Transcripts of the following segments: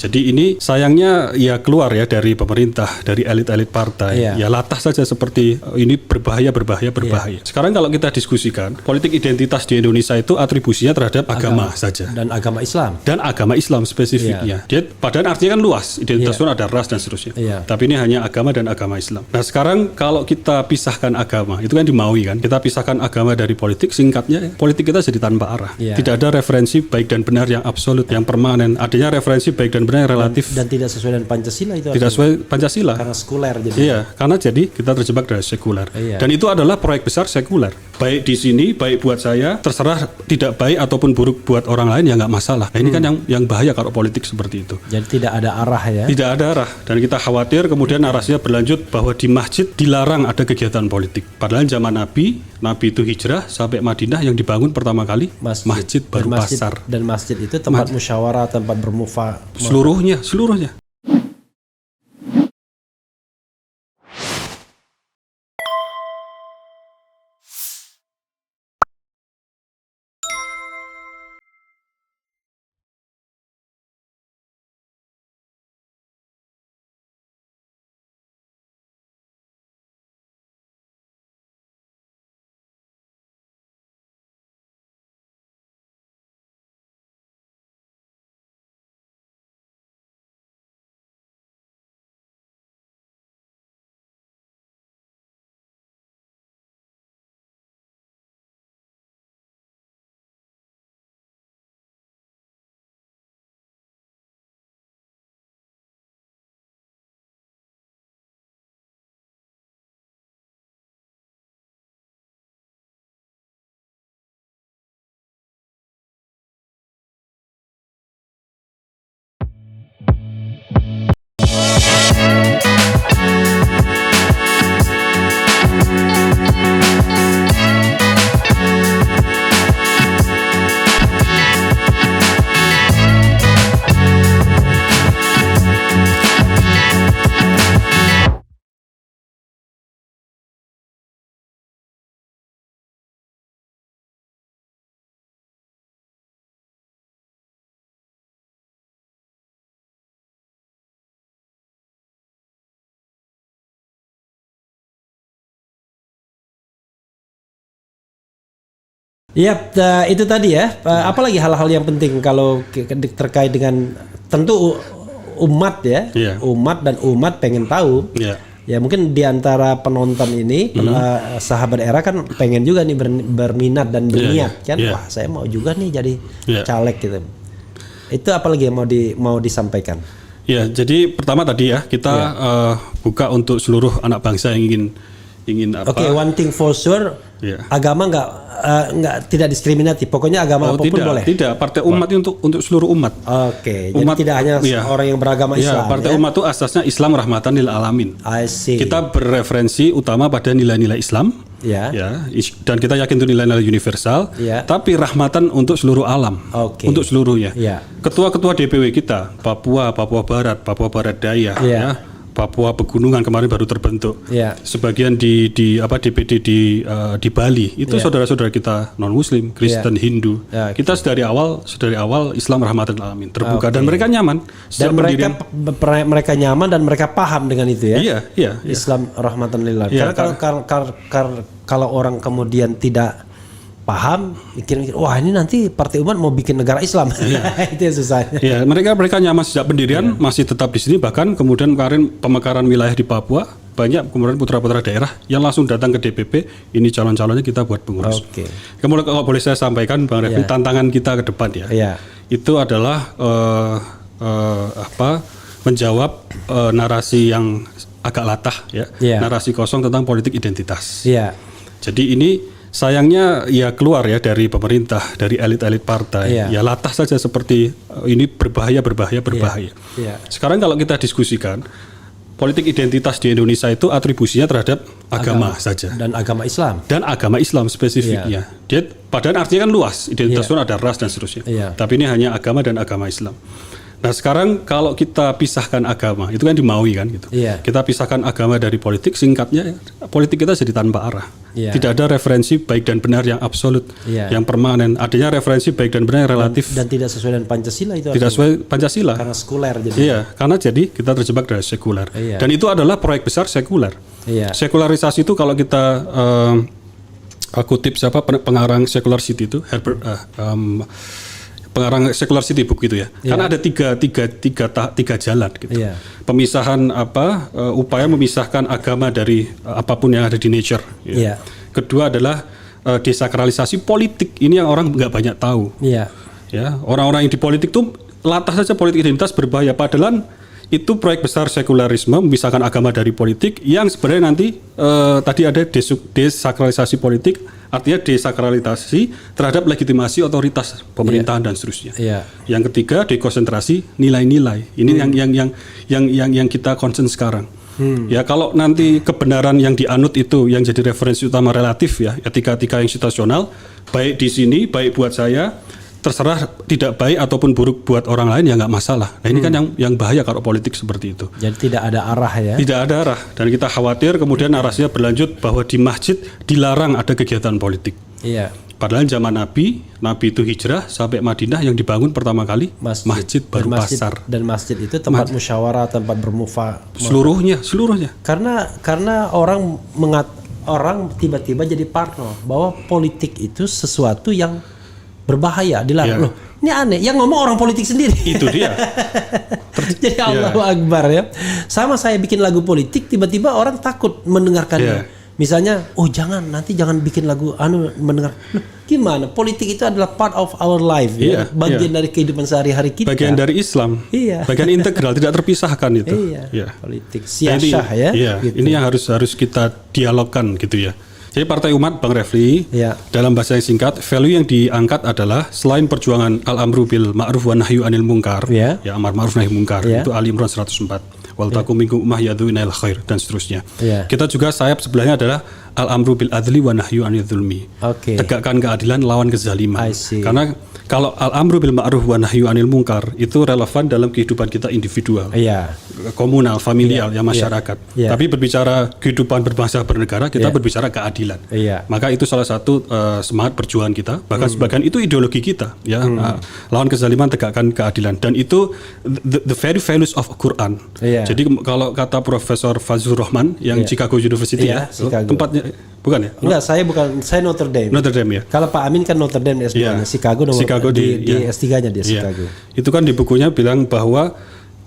Jadi ini sayangnya ya keluar ya dari pemerintah, dari elit-elit partai. Ya latah saja seperti ini berbahaya. Sekarang kalau kita diskusikan, politik identitas di Indonesia itu atribusinya terhadap agama saja. Dan agama Islam. Dan agama Islam spesifiknya. Dia padahal artinya kan luas, identitas itu ada ras dan seterusnya. Tapi ini hanya agama dan agama Islam. Nah sekarang kalau kita pisahkan agama, itu kan dimaui kan. Kita pisahkan agama dari politik, singkatnya politik kita jadi tanpa arah. Tidak ada referensi baik dan benar yang absolut, yang permanen. Adanya referensi baik dan benar yang relatif. Dan tidak sesuai dengan Pancasila itu. Tidak sesuai Pancasila. Karena sekuler jadi. Iya, karena jadi kita terjebak dari sekuler. Dan itu adalah proyek besar sekuler. Baik di sini, baik buat saya, terserah tidak baik ataupun buruk buat orang lain ya nggak masalah. Nah ini kan yang bahaya kalau politik seperti itu. Jadi tidak ada arah ya. Tidak ada arah. Dan kita khawatir kemudian narasinya berlanjut bahwa di masjid dilarang ada kegiatan politik. Padahal zaman Nabi itu hijrah sampai Madinah yang dibangun pertama kali masjid baru pasar. Dan masjid itu tempat musyawarah, tempat bermufakat. Seluruhnya. Iya, itu tadi ya. Apalagi hal-hal yang penting kalau terkait dengan tentu umat ya, umat pengen tahu. Ya mungkin di antara penonton ini, sahabat era kan pengen juga nih berminat dan berniat kan. Wah, saya mau juga nih jadi caleg gitu. Itu apalagi yang mau disampaikan? Ya, jadi pertama tadi ya kita buka untuk seluruh anak bangsa yang ingin apa? Oke, one thing for sure, agama tidak diskriminatif. Pokoknya agama apapun boleh. Tidak, Partai Umat itu untuk seluruh umat. Oke, jadi tidak hanya orang yang beragama Islam. Partai Umat itu asasnya Islam rahmatan lil alamin. I see. Kita berreferensi utama pada nilai-nilai Islam. Dan kita yakin itu nilai-nilai universal. Tapi rahmatan untuk seluruh alam. Untuk seluruhnya. Ketua-ketua DPW kita, Papua Barat, Papua Barat Daya, Papua Pegunungan kemarin baru terbentuk. Sebagian di DPD di Bali itu saudara-saudara kita non Muslim, Kristen, Hindu. Kita dari awal Islam rahmatan lil alamin, terbuka dan mereka nyaman. Dan mereka nyaman dan mereka paham dengan itu ya. Islam rahmatan lil alamin. Karena kalau orang kemudian tidak paham, mikir-mikir, wah ini nanti Partai Umat mau bikin negara Islam. Itu yang susahnya. Mereka nyaman sejak pendirian, masih tetap di sini, bahkan kemudian kemarin pemekaran wilayah di Papua, banyak kemudian putra-putra daerah yang langsung datang ke DPP, ini calon-calonnya kita buat pengurus. Kemudian kalau boleh saya sampaikan Bang Refli, tantangan kita ke depan itu adalah menjawab narasi yang agak latah narasi kosong tentang politik identitas. Jadi ini sayangnya ya keluar ya dari pemerintah, dari elit-elit partai. Ya latah saja seperti ini berbahaya. Sekarang kalau kita diskusikan, politik identitas di Indonesia itu atribusinya terhadap agama saja. Dan agama Islam. Dan agama Islam spesifiknya. Dia padahal artinya kan luas, identitas itu ada ras dan seterusnya. Tapi ini hanya agama dan agama Islam. Nah sekarang kalau kita pisahkan agama, itu kan di Maui kan gitu. Kita pisahkan agama dari politik, singkatnya politik kita jadi tanpa arah. Tidak ada referensi baik dan benar yang absolut, yang permanen. Adanya referensi baik dan benar yang relatif. Dan tidak sesuai dengan Pancasila itu. Tidak sesuai Pancasila. Karena sekuler jadi. Iya, karena jadi kita terjebak dari sekuler. Dan itu adalah proyek besar sekuler. Sekularisasi itu kalau kita kutip siapa pengarang Secular City itu Herbert pengarang Secular City Book gitu ya. Karena ada tiga jalan gitu. Pemisahan upaya memisahkan agama dari apapun yang ada di nature. Kedua adalah desakralisasi politik. Ini yang orang nggak banyak tahu. Ya, orang-orang yang di politik tuh latah saja politik identitas berbahaya. Padahal itu proyek besar sekularisme memisahkan agama dari politik yang sebenarnya nanti tadi ada desakralisasi politik. Artinya desakralisasi terhadap legitimasi otoritas pemerintahan dan seterusnya. Yang ketiga dekonsentrasi nilai-nilai. Ini yang kita concern sekarang. Ya kalau nanti kebenaran yang dianut itu yang jadi referensi utama relatif ya, etika-etika yang situasional, baik di sini, baik buat saya, terserah tidak baik ataupun buruk buat orang lain ya nggak masalah. Nah ini kan yang bahaya kalau politik seperti itu. Jadi tidak ada arah ya? Tidak ada arah dan kita khawatir kemudian narasinya berlanjut bahwa di masjid dilarang ada kegiatan politik. Padahal zaman Nabi itu hijrah sampai Madinah yang dibangun pertama kali masjid baru pasar. Dan masjid itu tempat musyawarah, tempat seluruhnya. Karena orang tiba-tiba jadi parno bahwa politik itu sesuatu yang berbahaya, dilarang. Loh, ini aneh. Yang ngomong orang politik sendiri. Itu dia. Jadi Allahu Akbar ya. Sama saya bikin lagu politik, tiba-tiba orang takut mendengarkannya. Misalnya, nanti jangan bikin lagu mendengar. Loh, gimana? Politik itu adalah part of our life, bagian dari kehidupan sehari-hari kita. Bagian dari Islam. Bagian integral, tidak terpisahkan itu. Politik siasah ya. Gitu. Ini yang harus kita dialogkan gitu ya. Jadi Partai Umat Bang Refli dalam bahasa yang singkat, value yang diangkat adalah selain perjuangan al-amru bil ma'ruf wa nahyu anil munkar, amar ma'ruf nahi munkar, itu Ali Imran 104, wal takum minkum ummah yad'una ilal khair dan seterusnya. Kita juga sayap sebelahnya adalah al-amru bil adli wa nahyu anil dzulmi. Tegakkan keadilan lawan kezaliman. Karena kalau al-amru bil ma'ruf wa nahyu anil munkar itu relevan dalam kehidupan kita individual, komunal, familial, masyarakat. Tapi berbicara kehidupan berbangsa bernegara, kita berbicara keadilan. Maka itu salah satu semangat perjuangan kita. Bahkan sebagian itu ideologi kita, lawan kezaliman, tegakkan keadilan. Dan itu the very values of Quran. Jadi kalau kata Profesor Fazlur Rahman yang Chicago University tempatnya. Bukan ya? Enggak, saya Notre Dame. Notre Dame ya. Kalau Pak Amin kan Notre Dame S2-nya, Chicago di S3-nya dia Chicago. Itu kan di bukunya bilang bahwa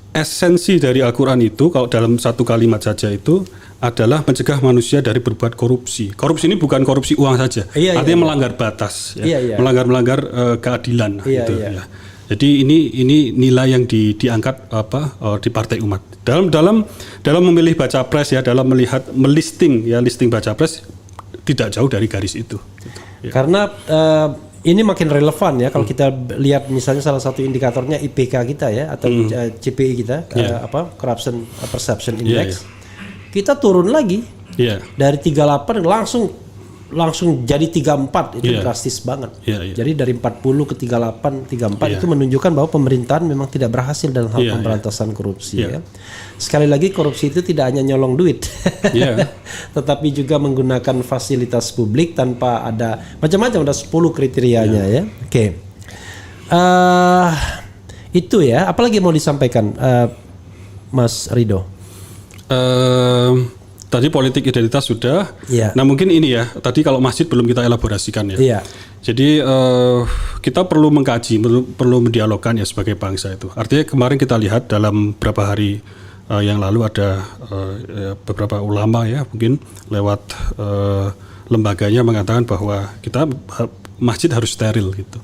esensi dari Al-Quran itu kalau dalam satu kalimat saja itu adalah mencegah manusia dari berbuat korupsi. Korupsi ini bukan korupsi uang saja, artinya melanggar batas, melanggar keadilan. Ya. Jadi ini nilai yang diangkat di Partai Umat dalam memilih baca pres dalam melihat listing baca pres tidak jauh dari garis itu. Karena ini makin relevan ya kalau kita lihat misalnya salah satu indikatornya IPK kita atau CPI kita Corruption Perception Index, kita turun lagi dari 38 langsung jadi 34, itu drastis banget. Jadi dari 40 ke 38, 34 itu menunjukkan bahwa pemerintahan memang tidak berhasil dalam hal pemberantasan korupsi. Sekali lagi korupsi itu tidak hanya nyolong duit, tetapi juga menggunakan fasilitas publik tanpa ada macam-macam, ada 10 kriterianya itu ya. Apalagi mau disampaikan Mas Rido? Tadi politik identitas sudah. Nah mungkin ini tadi kalau masjid belum kita elaborasikan ya. Jadi kita perlu mengkaji, perlu mendialogkan sebagai bangsa itu. Artinya kemarin kita lihat dalam beberapa hari yang lalu ada beberapa ulama mungkin lewat lembaganya mengatakan bahwa kita masjid harus steril gitu.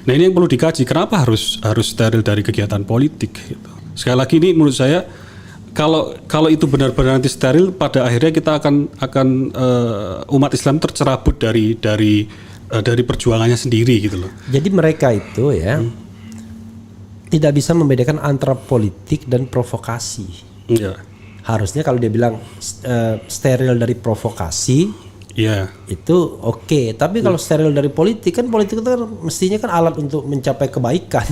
Nah ini yang perlu dikaji. Kenapa harus steril dari kegiatan politik? Gitu. Sekali lagi ini menurut saya. Kalau itu benar-benar nanti steril, pada akhirnya kita akan umat Islam tercerabut dari perjuangannya sendiri gitu loh. Jadi mereka itu tidak bisa membedakan antara politik dan provokasi. Harusnya kalau dia bilang steril dari provokasi, itu oke. Tapi kalau steril dari politik, kan politik itu kan mestinya kan alat untuk mencapai kebaikan.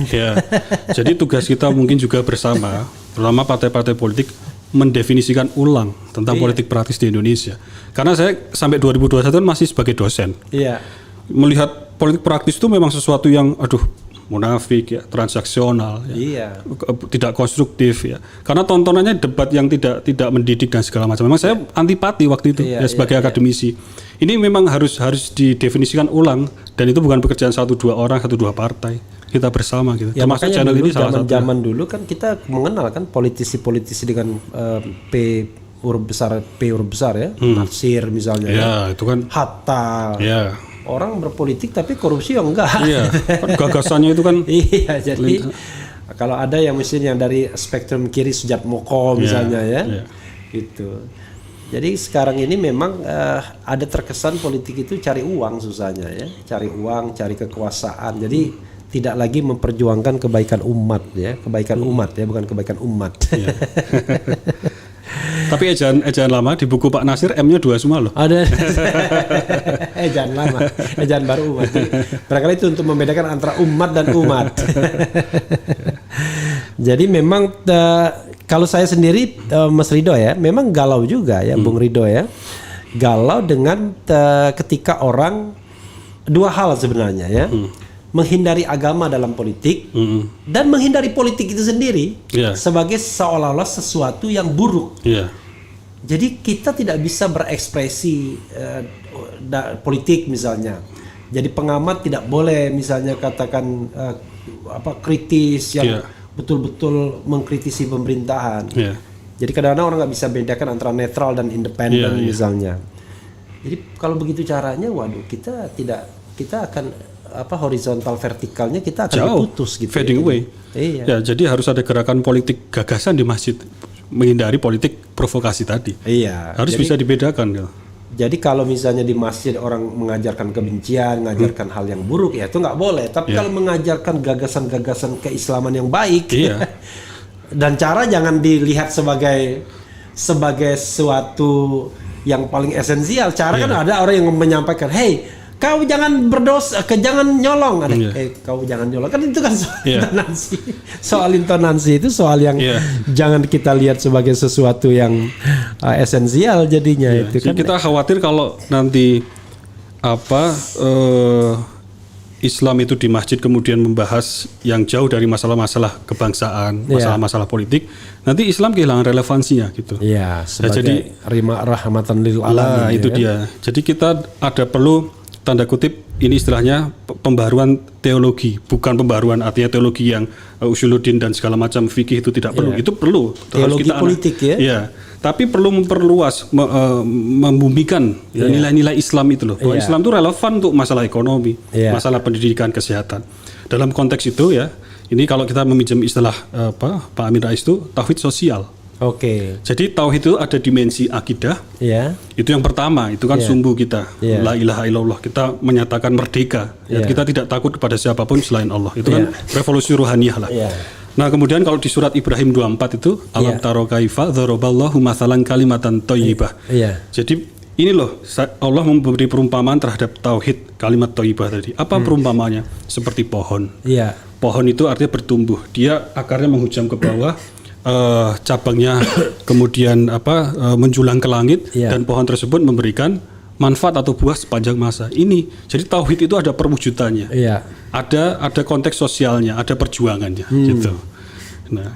Jadi tugas kita mungkin juga bersama partai-partai politik mendefinisikan ulang tentang politik praktis di Indonesia. Karena saya sampai 2021 masih sebagai dosen. Melihat politik praktis itu memang sesuatu yang munafik ya, transaksional ya, tidak konstruktif ya. Karena tontonannya debat yang tidak mendidik dan segala macam. Memang saya antipati waktu itu sebagai akademisi. Ini memang harus didefinisikan ulang, dan itu bukan pekerjaan 1-2 orang, 1-2 partai. Kita bersama gitu. Ya, termasuk channel dulu, ini salah satu. Zaman dulu kan kita mengenal kan politisi-politisi dengan P huruf besar ya, Natsir misalnya. Ya, itu kan Hatta. Orang berpolitik tapi korupsi enggak. Kan gagasannya itu kan. Jadi kalau ada yang misalnya dari spektrum kiri Sujatmoko misalnya gitu. Jadi sekarang ini memang ada terkesan politik itu cari uang susahnya ya, cari uang, cari kekuasaan. Jadi tidak lagi memperjuangkan kebaikan umat ya, kebaikan umat ya, bukan kebaikan umat. Tapi ejaan lama di buku Pak Nasir M-nya 2 semua loh. Ada. Ejaan lama, ejaan baru umat. Jadi, barangkali itu untuk membedakan antara umat dan umat. Jadi memang kalau saya sendiri Mas Ridho ya, memang galau juga ya Bung Ridho ya. Galau dengan ketika orang, dua hal sebenarnya ya. Menghindari agama dalam politik dan menghindari politik itu sendiri sebagai seolah-olah sesuatu yang buruk. Jadi kita tidak bisa berekspresi politik misalnya. Jadi pengamat tidak boleh misalnya katakan kritis yang betul-betul mengkritisi pemerintahan. Jadi kadang-kadang orang nggak bisa bedakan antara netral dan independen misalnya. Jadi kalau begitu caranya, waduh kita akan horizontal vertikalnya kita akan diputus gitu. Fading away. Ya, jadi harus ada gerakan politik gagasan di masjid, menghindari politik provokasi tadi. Harus bisa dibedakan gitu. Jadi kalau misalnya di masjid orang mengajarkan kebencian, mengajarkan hal yang buruk ya itu nggak boleh. Tapi kalau mengajarkan gagasan-gagasan keislaman yang baik dan cara jangan dilihat sebagai sesuatu yang paling esensial. Cara kan ada orang yang menyampaikan, hey, kau jangan berdosa, jangan nyolong. Kau jangan nyolong. Kan itu kan soal intonasi. Soal intonasi itu soal yang jangan kita lihat sebagai sesuatu yang esensial jadinya. Itu kan kita khawatir kalau nanti Islam itu di masjid kemudian membahas yang jauh dari masalah-masalah kebangsaan, masalah-masalah politik, nanti Islam kehilangan relevansinya gitu. Sebagai rahmatan lil alamin. Itu dia. Jadi kita perlu tanda kutip ini istilahnya pembaruan teologi, bukan pembaruan artinya teologi yang usuluddin dan segala macam fikih itu tidak perlu. Itu perlu. Teologi politik tapi perlu memperluas, membumikan nilai-nilai Islam itu loh. Bahwa Islam itu relevan untuk masalah ekonomi, masalah pendidikan, kesehatan. Dalam konteks itu ini kalau kita meminjam istilah Pak Amin Rais itu tauhid sosial. Jadi tauhid itu ada dimensi akidah. Itu yang pertama, itu kan sumbu kita. La ilaha illallah, kita menyatakan merdeka. Kita tidak takut kepada siapapun selain Allah. Itu kan revolusi ruhaniyah lah. Nah, kemudian kalau di surat Ibrahim 24 itu alam taro kaifa dzaraballahu mathalan kalimatan thayyibah. Jadi ini loh, Allah memberi perumpamaan terhadap tauhid kalimat thayyibah tadi. Apa perumpamaannya? Seperti pohon. Pohon itu artinya bertumbuh. Dia akarnya menghujam ke bawah. Cabangnya kemudian menjulang ke langit dan pohon tersebut memberikan manfaat atau buah sepanjang masa. Ini jadi tauhid itu ada perwujudannya, ada konteks sosialnya, ada perjuangannya gitu. Nah,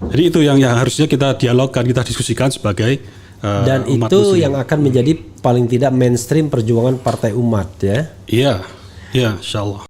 jadi itu yang harusnya kita dialogkan, kita diskusikan sebagai dan umat itu Muslim. Yang akan menjadi paling tidak mainstream perjuangan partai umat ya. Iya, insyaallah.